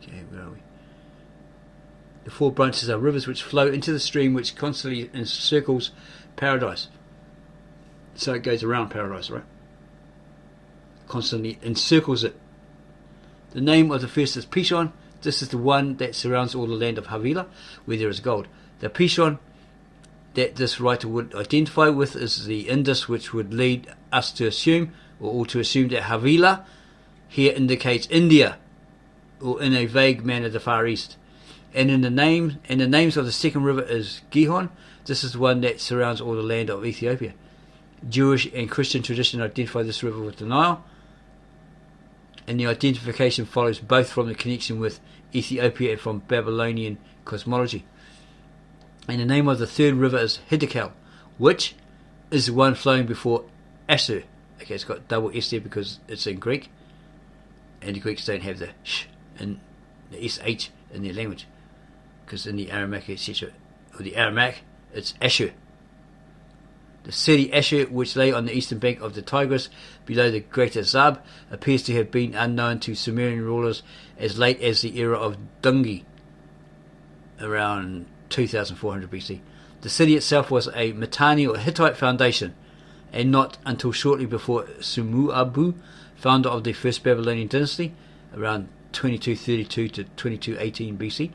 Okay, where are we? The 4 branches are rivers which flow into the stream which constantly encircles paradise. So it goes around paradise, right? Constantly encircles it. The name of the first is Pishon. This is the one that surrounds all the land of Havilah, where there is gold. The Pishon that this writer would identify with is the Indus, which would lead us to assume, or all to assume, that Havilah here indicates India, or in a vague manner the Far East. And the names of the second river is Gihon. This is the one that surrounds all the land of Ethiopia. Jewish and Christian tradition identify this river with the Nile, and the identification follows both from the connection with Ethiopia and from Babylonian cosmology. And the name of the third river is Hiddekel, which is the one flowing before Ashur. Okay, it's got double S there because it's in Greek, and the Greeks don't have the sh and the sh in their language, because in the Aramaic, etc., or the Aramaic, it's Ashur. The city Ashur, which lay on the eastern bank of the Tigris below the Greater Zab, appears to have been unknown to Sumerian rulers as late as the era of Dungi, around 2400 BC. The city itself was a Mitanni or Hittite foundation, and not until shortly before Sumuabu, founder of the first Babylonian dynasty, around 2232 to 2218 BC,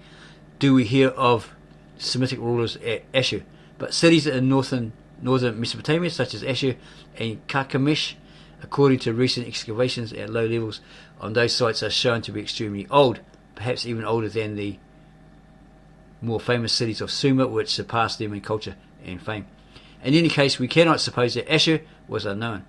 do we hear of Semitic rulers at Ashur. But cities in northern Mesopotamia, such as Ashur and Carchemish, according to recent excavations at low levels on those sites, are shown to be extremely old, perhaps even older than the more famous cities of Sumer, which surpassed them in culture and fame. In any case, we cannot suppose that Ashur was unknown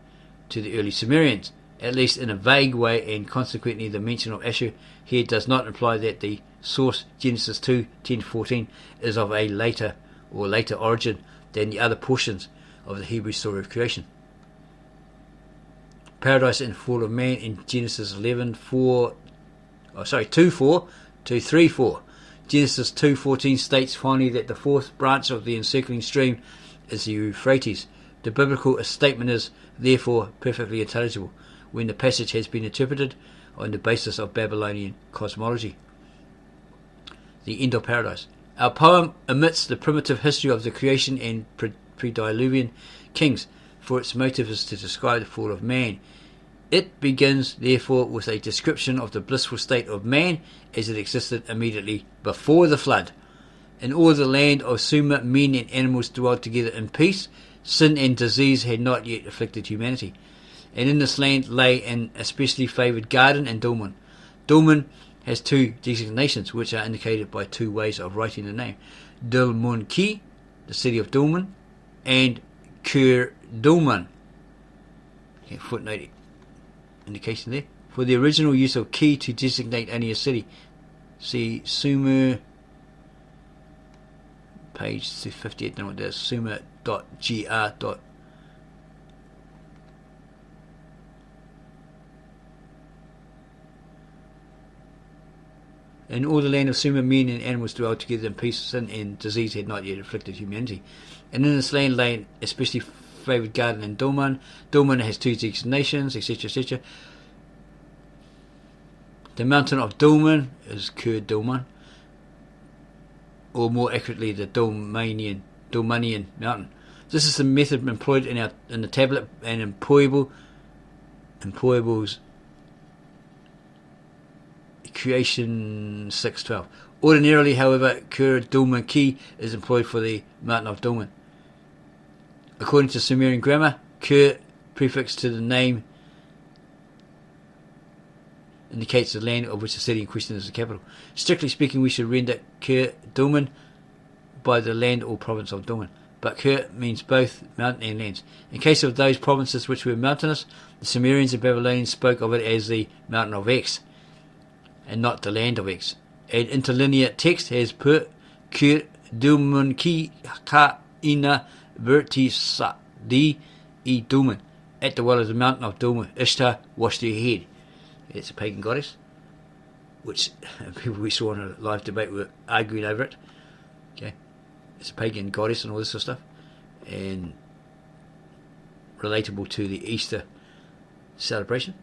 to the early Sumerians, at least in a vague way, and consequently the mention of Ashur here does not imply that the source, Genesis 2:10-14, is of a later origin than the other portions of the Hebrew story of creation. Paradise and the fall of man in Genesis 2:3-4. Genesis 2:14 states finally that the fourth branch of the encircling stream is the Euphrates. The biblical statement is therefore perfectly intelligible when the passage has been interpreted on the basis of Babylonian cosmology. The end of paradise. Our poem omits the primitive history of the creation and pre-diluvian kings, for its motive is to describe the fall of man. It begins, therefore, with a description of the blissful state of man as it existed immediately before the flood. In all the land of Sumer, men and animals dwelled together in peace. Sin and disease had not yet afflicted humanity. And in this land lay an especially favoured garden and dolmen. Dolmen has two designations, which are indicated by two ways of writing the name. Dulmunki, the city of Dolmen, and Kur Dolmen. Footnote indication there. For the original use of ki to designate only a city, see Sumer, page 58, don't know what that is, sumer.gr. In all the land of Sumer, men and animals dwelled together in peace. Sin and disease had not yet afflicted humanity. And in this land lay an especially favoured garden in Dolmen. Dolmen has two designations, etc., etc. The mountain of Dolmen is Kur Dolmen, or more accurately, the Dolmanian mountain. This is the method employed in the tablet and employables Creation 6:12. Ordinarily, however, Kur Dolmen Ki is employed for the mountain of Dolmen. According to Sumerian grammar, Kur prefix to the name indicates the land of which the city in question is the capital. Strictly speaking, we should render Kur Dolmen by the land or province of Dolmen. But Kur means both mountain and lands. In case of those provinces which were mountainous, the Sumerians and Babylonians spoke of it as the mountain of X, and not the land of X. An interlinear text has put Kur Dolmen Ki Ka Ina Verti Sa Di E Dolmen. At the well of the mountain of Dolmen, Ishtar washed her head. It's a pagan goddess, which people we saw in a live debate were arguing over it. Okay, it's a pagan goddess and all this sort of stuff, and relatable to the Easter celebration.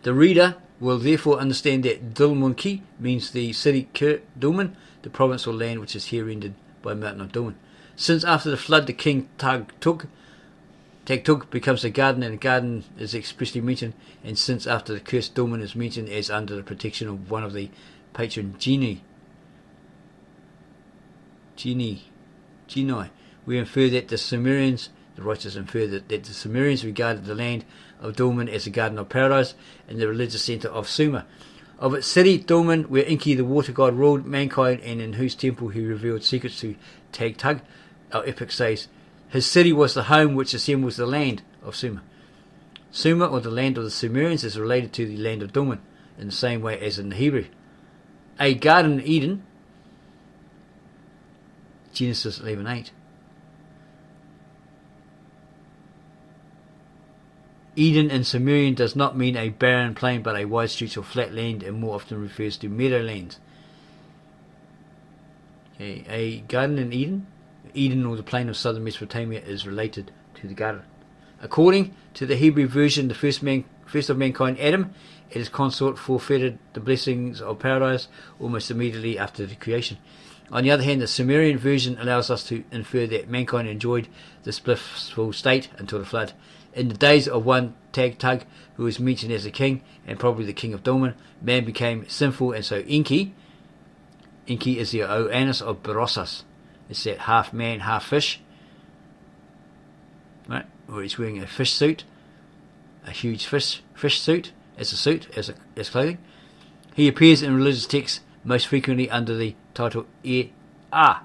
The reader will therefore understand that Dulmunki means the city Kir Dulmun, the province or land which is here rendered by mountain of Dulmun. Since after the flood the king Tagtug becomes a garden, and a garden is expressly mentioned, and since after the cursed Dulmun is mentioned as under the protection of one of the patron genii, we infer that the writers infer that the Sumerians regarded the land of Dulmun as a garden of paradise and the religious centre of Sumer. Of its city, Dulmun, where Enki the water god ruled mankind and in whose temple he revealed secrets to Tagtug, our epic says, his city was the home which assembles the land of Sumer. Sumer, or the land of the Sumerians, is related to the land of Dulmun in the same way as in the Hebrew. A garden in Eden, Genesis 11:8. Eden in Sumerian does not mean a barren plain but a wide stretch of flat land, and more often refers to meadowlands. Okay, a garden in Eden, or the plain of southern Mesopotamia, is related to the garden. According to the Hebrew version, the first of mankind, Adam, and his consort forfeited the blessings of paradise almost immediately after the creation. On the other hand, the Sumerian version allows us to infer that mankind enjoyed this blissful state until the flood. In the days of one Tagtug, who was mentioned as a king, and probably the king of Dulmun, man became sinful, and so Enki is the Oannes of Berosus. It's that half man, half fish, right? Where he's wearing a fish suit, a huge fish suit as clothing. He appears in religious texts most frequently under the title Ea, or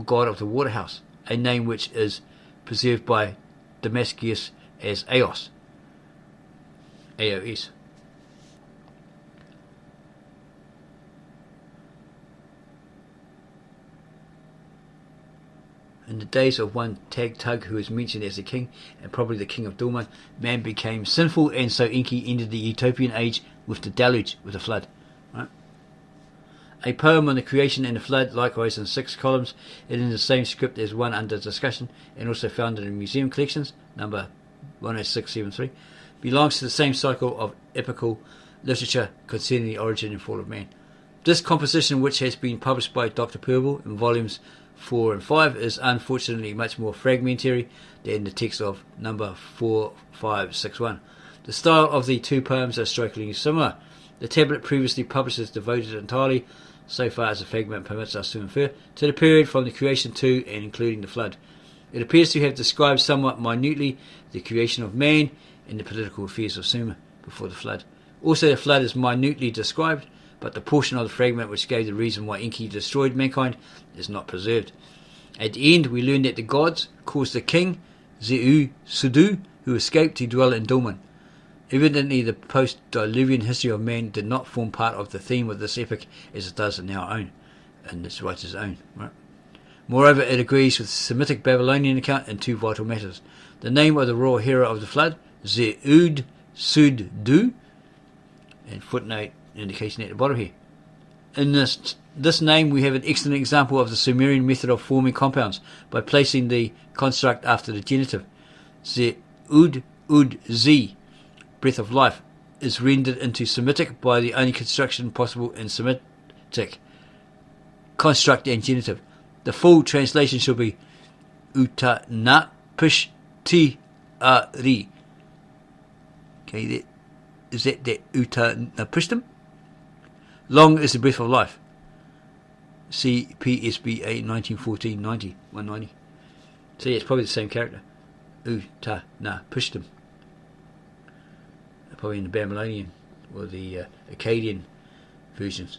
god of the waterhouse, a name which is preserved by Damascus as Aos. In the days of one Tagtug, who is mentioned as the king, and probably the king of Dulmun, man became sinful, and so Enki ended the Utopian age with the deluge, with the flood. Right? A poem on the creation and the flood, likewise in 6 columns, and in the same script as one under discussion, and also found in museum collections, number 10673, belongs to the same cycle of epical literature concerning the origin and fall of man. This composition, which has been published by Dr. Purble in volumes 4 and 5, is unfortunately much more fragmentary than the text of number 4561. The style of the 2 poems are strikingly similar. The tablet previously published is devoted entirely, so far as the fragment permits us to infer, to the period from the creation to and including the flood. It appears to have described somewhat minutely the creation of man and the political affairs of Sumer before the flood. Also, the flood is minutely described, but the portion of the fragment which gave the reason why Enki destroyed mankind is not preserved. At the end, we learn that the gods caused the king, Zeu-Sudu, who escaped, to dwell in Dulmun. Evidently, the post-Diluvian history of man did not form part of the theme of this epic as it does in our own, and this writer's own. Right? Moreover, it agrees with the Semitic Babylonian account in 2 vital matters. The name of the royal hero of the flood, Zeu-Sudu, and footnote indication at the bottom here. In this name we have an excellent example of the Sumerian method of forming compounds by placing the construct after the genitive. Ze-ud-z, breath of life, is rendered into Semitic by the only construction possible in Semitic, construct and genitive. The full translation shall be Utanapishti-ari. Okay, is that Utanapishtim? Long is the breath of life. See PSBA 1914-90, 190. So yeah, it's probably the same character. Utanapishtim. Probably in the Babylonian or the Akkadian versions.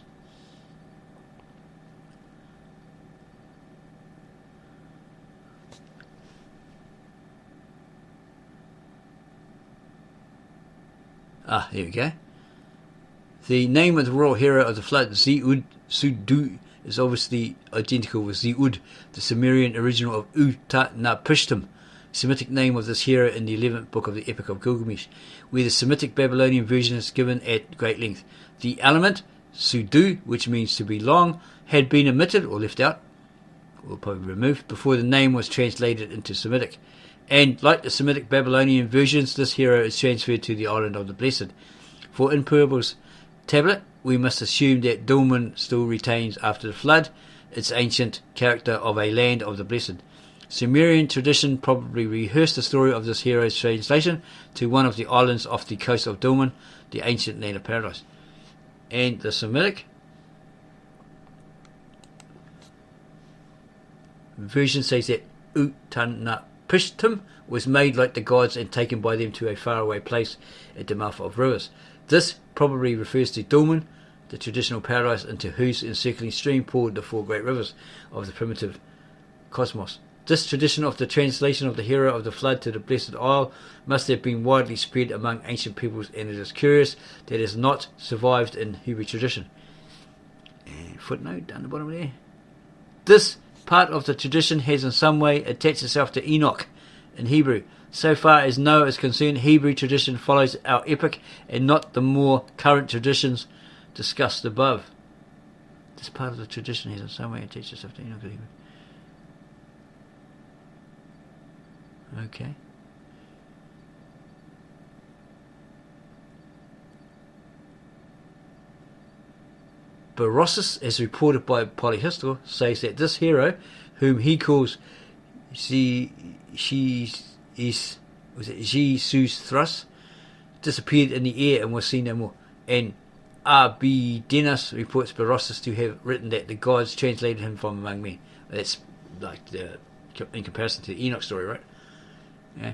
Here we go. The name of the royal hero of the flood, Zeu-Sudu, is obviously identical with Zeud, the Sumerian original of Utanapishtim, Semitic name of this hero in the 11th book of the Epic of Gilgamesh, where the Semitic Babylonian version is given at great length. The element, Sudu, which means to be long, had been omitted or left out, or probably removed, before the name was translated into Semitic. And like the Semitic Babylonian versions, this hero is transferred to the island of the Blessed. For in Purple's tablet, we must assume that Dulman still retains, after the flood, its ancient character of a land of the blessed. Sumerian tradition probably rehearsed the story of this hero's translation to one of the islands off the coast of Dulman, the ancient land of paradise. And the Semitic version says that Utanapishtim was made like the gods and taken by them to a faraway place at the mouth of rivers. This probably refers to Dulman, the traditional paradise into whose encircling stream poured the four great rivers of the primitive cosmos. This tradition of the translation of the hero of the flood to the blessed isle must have been widely spread among ancient peoples, and it is curious that it has not survived in Hebrew tradition. And footnote down the bottom there. This part of the tradition has in some way attached itself to Enoch in Hebrew. So far as Noah is concerned, Hebrew tradition follows our epic and not the more current traditions discussed above. This part of the tradition has in some way attached itself to Enoch in Hebrew. Okay. Berossus, as reported by Polyhistor, says that this hero, whom he calls Jesus Thrus, disappeared in the air and was seen no more. And Abidenus reports Berossus to have written that the gods translated him from among men. That's like in comparison to the Enoch story, right? Yeah.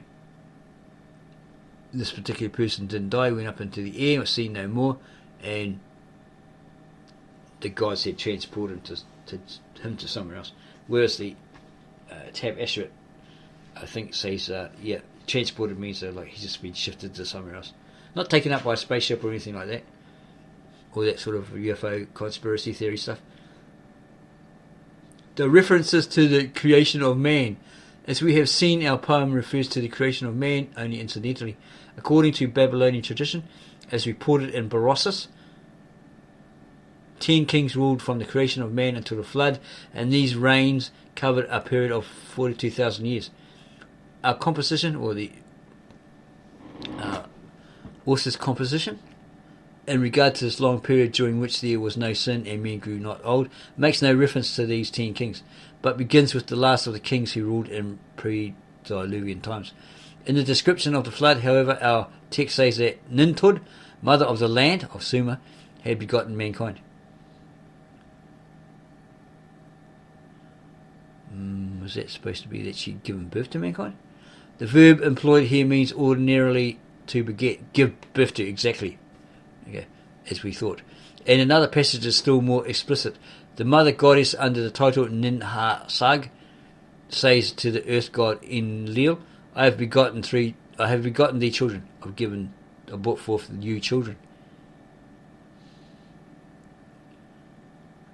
This particular person didn't die, went up into the air, was seen no more, and the gods had transported him to somewhere else. Whereas the Ktav Ashurit, I think, says, transported means like he's just been shifted to somewhere else. Not taken up by a spaceship or anything like that. Or that sort of UFO conspiracy theory stuff. The references to the creation of man. As we have seen, our poem refers to the creation of man only incidentally. According to Babylonian tradition, as reported in Berossus, 10 kings ruled from the creation of man until the flood, and these reigns covered a period of 42,000 years. Our composition, or the author's composition, in regard to this long period during which there was no sin and men grew not old, makes no reference to these 10 kings, but begins with the last of the kings who ruled in pre-diluvian times. In the description of the flood, however, our text says that Nintud, mother of the land of Sumer, had begotten mankind. Was that supposed to be that she'd given birth to mankind? The verb employed here means ordinarily to beget, give birth to, exactly, okay, as we thought. And another passage is still more explicit. The mother goddess under the title Ninhasag says to the earth god Enlil, I have begotten thee children. I brought forth you children.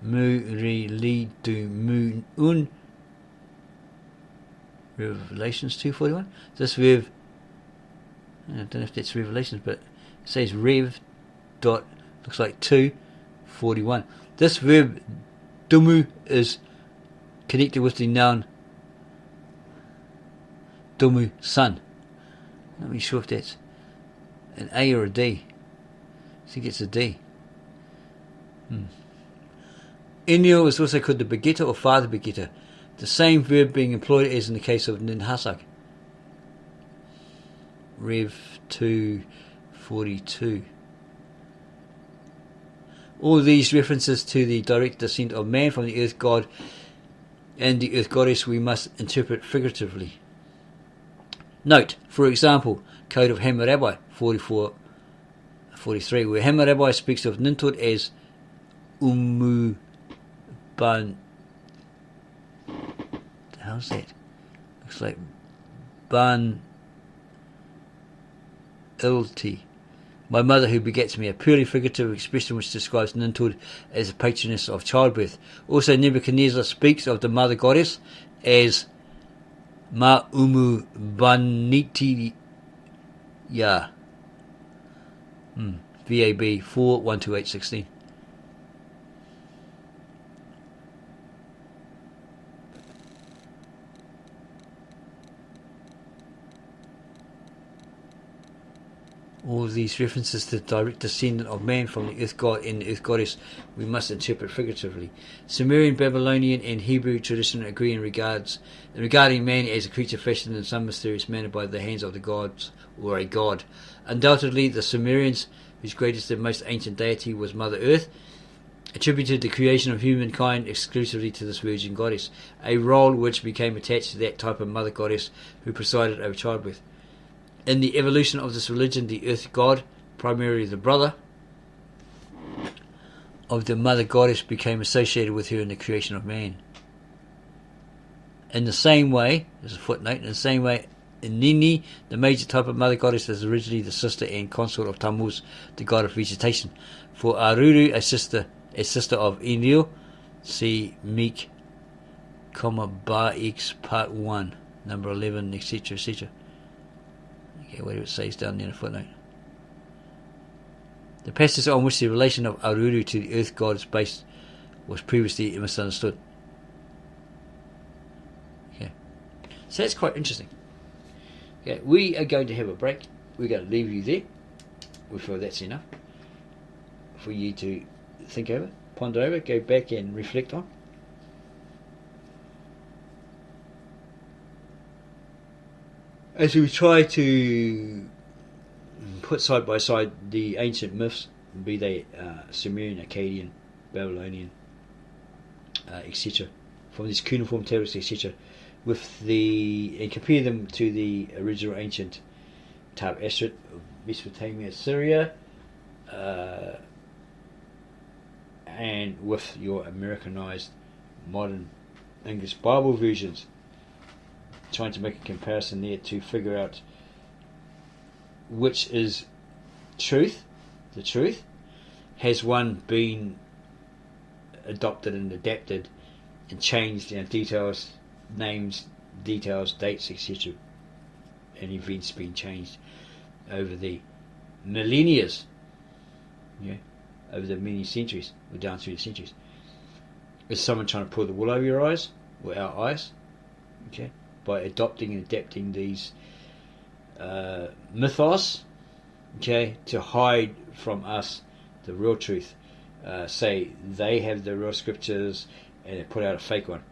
Mu ri li du mu un. Revelations 2:41. This verb, I don't know if that's Revelations, but it says Rev dot, looks like 2:41. This verb dumu is connected with the noun dumu, son. Not really sure if that's an A or a D. I think it's a D. Enlil is also called the begetter or father begetter, the same verb being employed as in the case of Ninhasag. Rev 2:42. All these references to the direct descent of man from the earth god and the earth goddess we must interpret figuratively. Note, for example, Code of Hammurabi 44:43, where Hammurabi speaks of Nintud as Ban. How's that? Looks like Ban Ilti, my mother who begets me, a purely figurative expression which describes Nintud as a patroness of childbirth. Also, Nebuchadnezzar speaks of the mother goddess as Ma Umu Baniti Ya. VAB 4:128:16. All these references to the direct descendant of man from the earth god and the earth goddess we must interpret figuratively. Sumerian, Babylonian and Hebrew tradition agree regarding man as a creature fashioned in some mysterious manner by the hands of the gods or a god. Undoubtedly the Sumerians, whose greatest and most ancient deity was Mother Earth, attributed the creation of humankind exclusively to this virgin goddess, a role which became attached to that type of mother goddess who presided over childbirth. In the evolution of this religion, the earth god, primarily the brother of the mother goddess, became associated with her in the creation of man. In the same way, there's a footnote, in the same way, Nini, the major type of mother goddess, is originally the sister and consort of Tammuz, the god of vegetation. For Aruru, a sister of Enlil, see Meek, Bar X Part 1, number 11, etc., etc. Okay, whatever it says down there in the footnote. The passage on which the relation of Aruru to the earth god is based was previously misunderstood. Okay, so that's quite interesting. Okay, we are going to have a break. We're going to leave you there. We feel that's enough for you to think over, ponder over, go back and reflect on. As we try to put side by side the ancient myths, be they Sumerian, Akkadian, Babylonian, etc., from these cuneiform tablets, etc., and compare them to the original ancient Ktav Ashurit of Mesopotamia, Syria, and with your Americanized modern English Bible versions, trying to make a comparison there to figure out which is the truth. Has one been adopted and adapted and changed, details, names, details, dates, etc., and events been changed over the millennia, over the many centuries, or down through the centuries? Is someone trying to pull the wool over your eyes, or our eyes, by adopting and adapting these mythos, to hide from us the real truth? Say they have the real scriptures and they put out a fake one,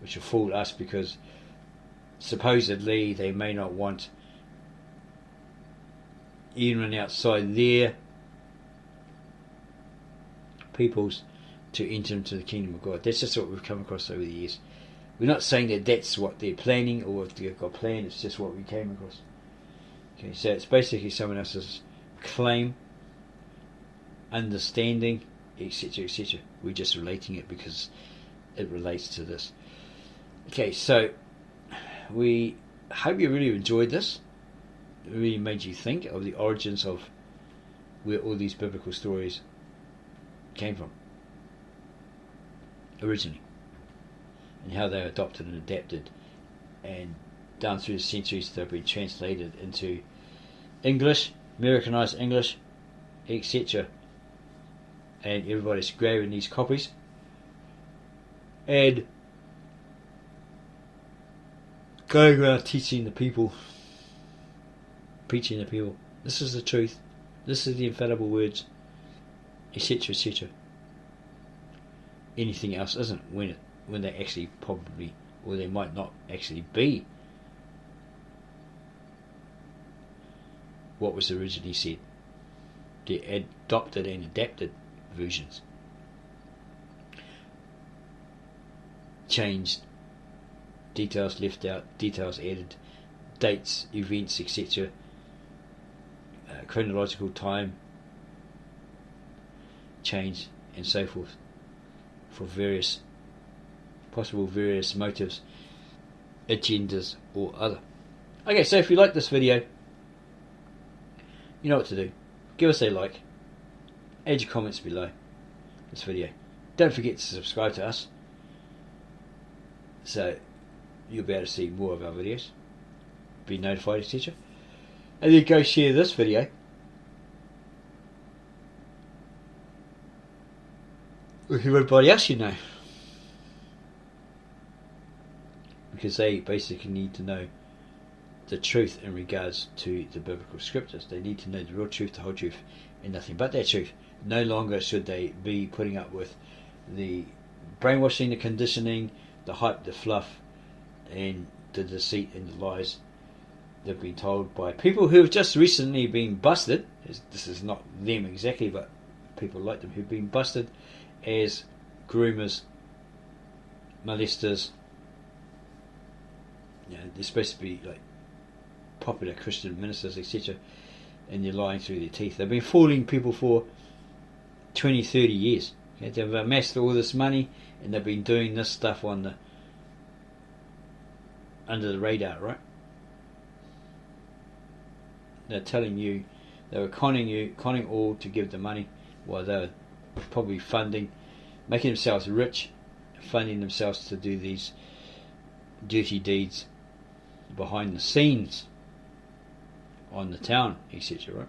which will fool us because supposedly they may not want anyone outside their peoples to enter into the kingdom of God. That's just what we've come across over the years. We're not saying that that's what they're planning or what they've got planned, it's just what we came across. So it's basically someone else's claim, understanding, etc., etc. We're just relating it because it relates to this. So we hope you really enjoyed this. It really made you think of the origins of where all these biblical stories came from originally, and how they were adopted and adapted, and down through the centuries they've been translated into English, Americanized English, etc., and everybody's grabbing these copies and going around teaching the people, preaching the people, this is the truth, this is the infallible words, etc., etc. Anything else isn't, when they actually probably, or they might not actually be what was originally said. The adopted and adapted versions, changed, details left out, details added, dates, events, etc., chronological time changed, and so forth, for various motives, agendas, or other. So if you like this video, you know what to do. Give us a like, add your comments below this video. Don't forget to subscribe to us so you'll be able to see more of our videos, be notified, etc. And then go share this video with everybody else you know, because they basically need to know the truth in regards to the biblical scriptures. They need to know the real truth, the whole truth, and nothing but that truth. No longer should they be putting up with the brainwashing, the conditioning, the hype, the fluff, and the deceit and the lies they've been told by people who have just recently been busted. This is not them exactly, but people like them who've been busted as groomers, molesters. You know, they're supposed to be like popular Christian ministers, etc., and they're lying through their teeth. They've been fooling people for 20, 30 years. Okay? They've amassed all this money, and they've been doing this stuff on the under the radar, right? They're telling you, they were conning all to give the money, while they were probably funding, making themselves rich, funding themselves to do these dirty deeds behind the scenes on the town, etc., right?